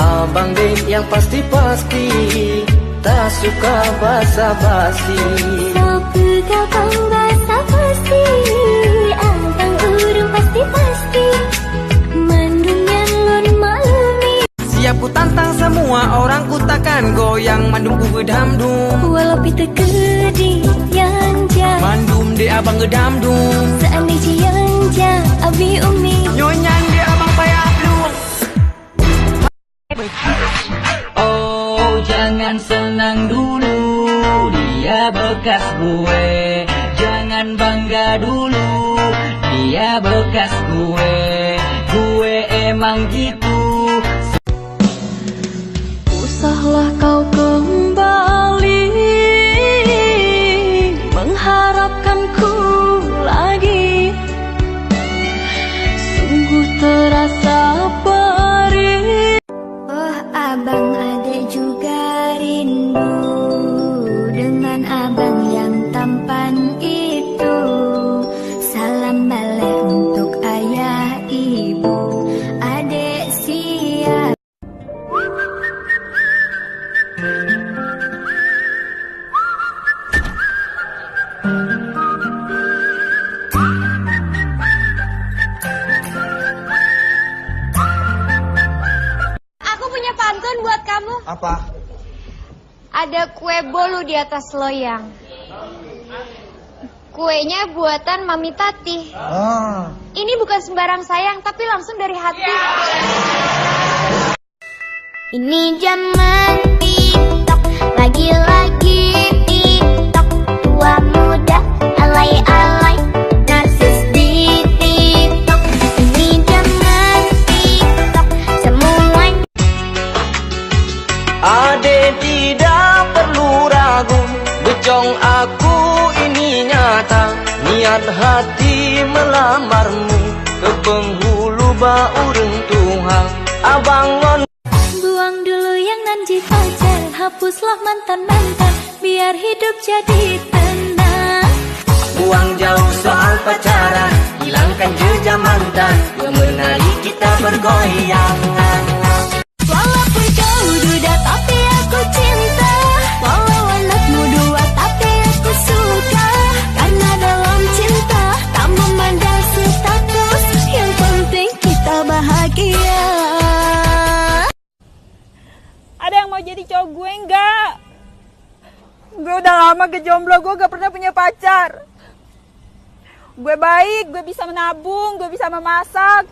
Abang deh yang pasti-pasti, tak suka basa-basi. Suka bang basa-basi, abang urung pasti-pasti. Mandung yang lon malumi. Siap ku tantang semua orang, ku takkan goyang mandum ku gedamdum. Walau pita gede yang jah, Mandum de abang gedamdum. seandainya yang jah abi umi. Nyonya de abang payah lu. Oh jangan senang dulu, dia bekas gue. Jangan bangga dulu, dia bekas gue. Gue emang gitu. Usahlah kau kembali mengharapkanku lagi. Sungguh terasa perih. Oh abang ada juga rindu dengan abang yang tampan itu. Salam balik untuk ayah ibu, adek siap. Aku punya pantun buat kamu. Apa? Ada kue bolu di atas loyang. Kuenya buatan Mami Tati. Ini bukan sembarang sayang, tapi langsung dari hati. Ini zaman TikTok, lagi-lagi TikTok. Tua muda, alay-alay, narsis di TikTok. Ini zaman TikTok, semuanya. Ade tidak perlu ragu, becong aku ini nyata. Niat hati melamarmu, ke penghulu bau rentuhan. Abang ngon. Buang dulu yang nanti pacar, hapuslah mantan-mantan, biar hidup jadi tenang. Buang jauh soal pacaran, hilangkan jejak mantan yang menarik kita bergoyang. Walaupun kau duda tapi aku cinta, walau anakmu dua tapi aku suka. Karena dalam cinta tak memandang status, yang penting kita bahagia. Ada yang mau jadi cowok gue enggak? Gue udah lama kejomblo, gue gak pernah punya pacar. Gue baik, gue bisa menabung, gue bisa memasak.